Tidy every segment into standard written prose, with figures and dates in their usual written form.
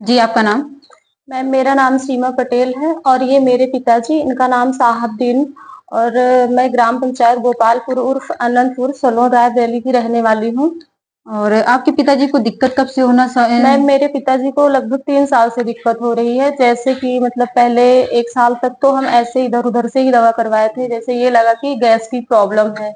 जी, आपका नाम? मैम मेरा नाम सीमा पटेल है और ये मेरे पिताजी, इनका नाम साहबदीन। और मैं ग्राम पंचायत गोपालपुर उर्फ अनंतपुर सलोन रायबरेली की रहने वाली हूँ। और आपके पिताजी को दिक्कत कब से होना मैम मेरे पिताजी को लगभग 3 साल से दिक्कत हो रही है। जैसे कि मतलब पहले 1 साल तक तो हम ऐसे इधर-उधर से ही दवा करवाए थे। जैसे ये लगा कि गैस की प्रॉब्लम है,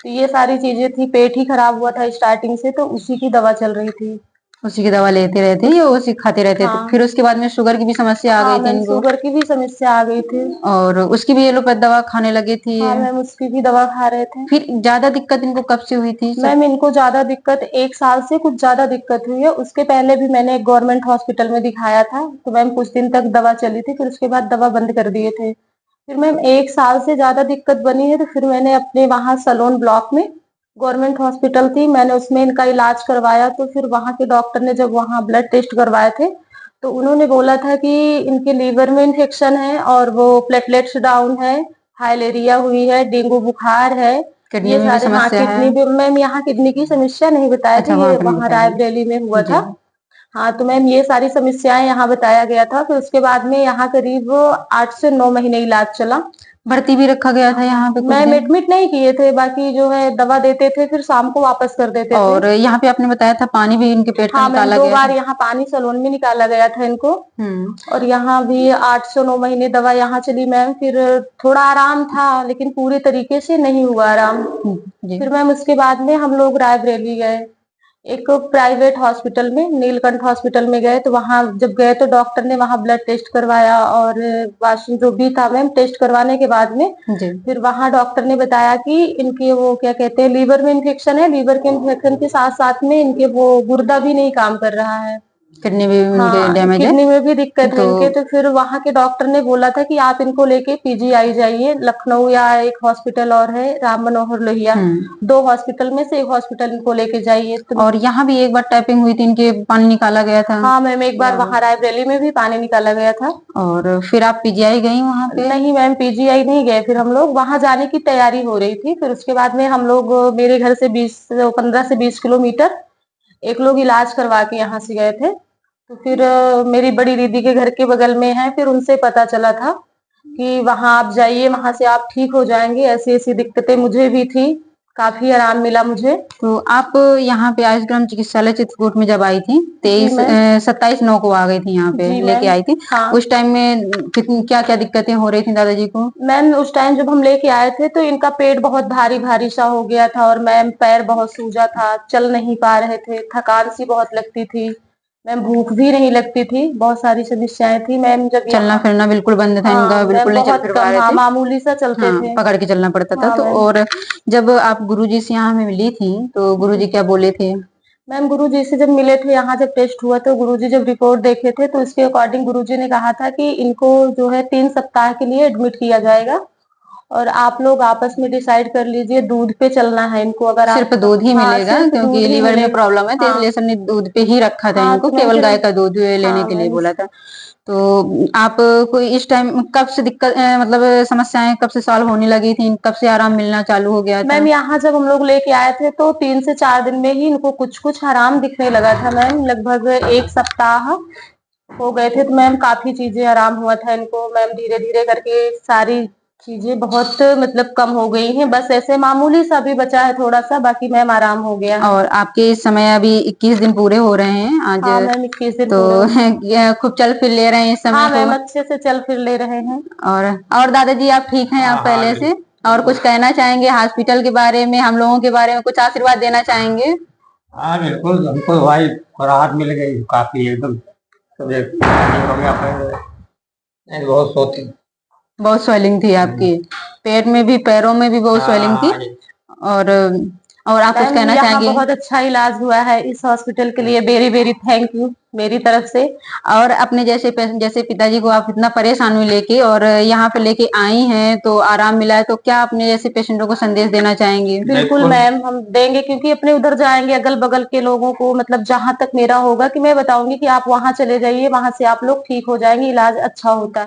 तो ये सारी चीज़ें थी, पेट ही खराब हुआ था स्टार्टिंग से, तो उसी की दवा चल रही थी। उसी की दवा लेते रहते या उसी खाते रहते थे? हाँ। फिर उसके बाद में शुगर की भी समस्या आ हाँ गई थी मैम, इनको शुगर की भी समस्या आ गई थी। और उसकी भी एलोपैथ दवा खाने लगे थे। हाँ मैम, उसकी भी दवा खा रहे थे। फिर ज़्यादा दिक्कत इनको कब से हुई थी सब? मैम इनको ज़्यादा दिक्कत 1 साल से कुछ ज़्यादा दिक्कत हुई है। उसके पहले भी मैंने एक गवर्नमेंट हॉस्पिटल में दिखाया था, तो मैम कुछ दिन तक दवा चली थी, फिर उसके बाद दवा बंद कर दिए थे। फिर मैम 1 साल से ज़्यादा दिक्कत बनी है, तो फिर मैंने अपने वहाँ सलोन ब्लॉक में गवर्नमेंट हॉस्पिटल थी, मैंने उसमें इनका इलाज करवाया। तो फिर वहाँ के डॉक्टर ने जब वहाँ ब्लड टेस्ट करवाए थे, तो उन्होंने बोला था कि इनके लीवर में इन्फेक्शन है और वो प्लेटलेट्स डाउन है, फाइलेरिया हुई है, डेंगू बुखार है। किडनी ये में भी सारे, हाँ, समस्या है? किडनी भी मैम, यहाँ किडनी की समस्या नहीं बताए थे, अच्छा, वहाँ ये पे नहीं वहाँ बताया। रायबरेली में हुआ जी। था। हाँ, तो मैम ये सारी समस्याएँ यहाँ बताया गया था, फिर उसके बाद में यहाँ करीब 8 से 9 महीने इलाज चला। भर्ती भी रखा गया था यहाँ पे कुछ मैम दिन? एडमिट नहीं किए थे, बाकी जो है दवा देते थे, फिर शाम को वापस कर देते थे। और यहाँ पे आपने बताया था पानी भी इनके पेट का हाँ मैम, निकाला 2 गया बार था? यहाँ पानी सलोन में निकाला गया था इनको। हुँ। और यहाँ भी 8 से 9 महीने दवा यहाँ चली मैम, फिर थोड़ा आराम था, लेकिन पूरे तरीके से नहीं हुआ आराम। हुँ, जी। फिर मैम उसके बाद में हम लोग रायबरेली गए। एक प्राइवेट हॉस्पिटल में, नीलकंठ हॉस्पिटल में गए, तो वहाँ जब गए तो डॉक्टर ने वहाँ ब्लड टेस्ट करवाया और वाशरूम जो भी था मैम, टेस्ट करवाने के बाद में जी। फिर वहाँ डॉक्टर ने बताया कि इनके वो क्या कहते हैं, लीवर में इन्फेक्शन है। लीवर के इन्फेक्शन के साथ-साथ में इनके वो गुर्दा भी नहीं काम कर रहा है। किडनी भी इनके हाँ, डैमेज है? किडनी में भी दिक्कत है तो इनके, तो फिर वहाँ के डॉक्टर ने बोला था कि आप इनको लेके पीजीआई जाइए। लखनऊ या एक हॉस्पिटल और है, राम मनोहर लोहिया, हुँ। 2 हॉस्पिटल में से 1 हॉस्पिटल इनको लेके जाइए। तो और यहाँ भी एक बार टैपिंग हुई थी इनके, पानी निकाला गया था? हाँ मैम, एक बार या वहाँ रायबरेली में भी पानी निकाला गया था। और फिर आप पीजीआई गई वहाँ पे? नहीं मैम, पीजीआई नहीं गए, फिर हम लोग वहाँ जाने की तैयारी हो रही थी। फिर उसके बाद में हम लोग मेरे घर से 15 से 20 किलोमीटर एक लोग इलाज करवा के यहाँ से गए थे। तो फिर मेरी बड़ी दीदी के घर के बगल में है, फिर उनसे पता चला था कि वहाँ आप जाइए, वहाँ से आप ठीक हो जाएँगे। ऐसी-ऐसी दिक्कतें मुझे भी थी, काफ़ी आराम मिला मुझे। तो आप यहाँ पे आयुष चिकित्सालय चित्रकूट में जब आई थी, जी मैम। 27/9 को आ गई थी यहाँ पे, जी लेके मैम। आई थी। हाँ। उस टाइम में कितनी क्या-क्या दिक्कतें हो रही थी दादाजी को? मैम उस टाइम जब हम लेके आए थे तो इनका पेट बहुत भारी-भारी सा हो गया था और मैम पैर बहुत सूजा था, चल नहीं पा रहे थे, थकान सी बहुत लगती थी। मैम भूख भी नहीं लगती थी, बहुत सारी समस्याएँ थी मैम जब यहाँ। चलना-फिरना बिल्कुल बंद था इनका, हाँ, मैम बिल्कुल नहीं चल बहुत फिर पा कम, रहे हाँ, थे। मामूली सा चलते हाँ, थे। पकड़ के चलना पड़ता था। हाँ तो मैम। और जब आप गुरुजी से यहाँ में मिली थी, तो गुरुजी जी। क्या बोले थे? मैम गुरुजी से जब मिले थे, यहाँ जब टेस्ट हुआ तो गुरुजी जब रिपोर्ट देखे थे तो उसके अकॉर्डिंग गुरुजी ने कहा था कि इनको जो है 3 सप्ताह के लिए एडमिट किया जाएगा और आप लोग आपस में डिसाइड कर लीजिए, दूध पे चलना है इनको। अगर सिर्फ आप, दूध ही हाँ, मिलेगा सिर्फ दूध क्योंकि ही लीवर में मिलेगा। प्रॉब्लम है, तो हाँ। इसलिए सबने दूध पे ही रखा था हाँ, इनको, तो मैम केवल फिर, गाय का दूध लेने हाँ के लिए मैम। बोला था। तो आप को इस टाइम कब से दिक्कत मतलब समस्याएँ कब से सॉल्व होने लगी थी? कब से आराम मिलना चालू हो गया मैम था? यहाँ जब हम लोग लेके आए थे तो 3 से 4 दिन में ही इनको कुछ-कुछ आराम दिखने लगा था मैम। लगभग 1 सप्ताह हो गए थे, तो मैम काफ़ी चीज़ें आराम हुआ था इनको। मैम धीरे-धीरे करके सारी चीज़ें बहुत मतलब कम हो गई हैं। बस ऐसे मामूली सा भी बचा है थोड़ा-सा, बाकी मैम आराम हो गया है। और आपके इस समय अभी 21 दिन पूरे हो रहे हैं आज, हाँ मैम, 21 दिन तो पूरे हो गए। खूब चल फिर ले रहे हैं इस समय हाँ को। मैम, अच्छे से चल फिर ले रहे हैं। और और दादाजी आप ठीक हैं आप हाँ, हाँ, पहले से? और कुछ बिल्कुल। कहना चाहेंगे हॉस्पिटल के बारे में, हम लोगों के बारे में कुछ आशीर्वाद देना चाहेंगे? हाँ, बिल्कुल, हमको भाई राहत मिल गई काफ़ी एकदम। तबीयत ठीक हो गया फिर, नहीं बहुत सोची। बहुत स्वेलिंग थी हुँ। आपकी, पेट में भी, पैरों में भी बहुत हाँ, स्वेलिंग थी। हाँ, जी। और और आप कुछ मैम कहना यहाँ चाहेंगे? बहुत अच्छा इलाज हुआ है, इस हॉस्पिटल के लिए वेरी वेरी थैंक यू मेरी तरफ से। और अपने जैसे पिताजी को आप इतना परेशान हुई लेके और यहाँ पे लेके आई हैं तो आराम मिला है, तो क्या अपने जैसे पेशेंटों को संदेश देना चाहेंगी? बिल्कुल बिल्कुल। मैम, हम देंगे, क्योंकि अपने उधर जाएँगे अगल-बगल के लोगों को, मतलब जहाँ तक मेरा होगा कि मैं बताऊँगी कि आप वहाँ चले जाइए, वहाँ से आप लोग ठीक हो जाएँगे, इलाज अच्छा होता है।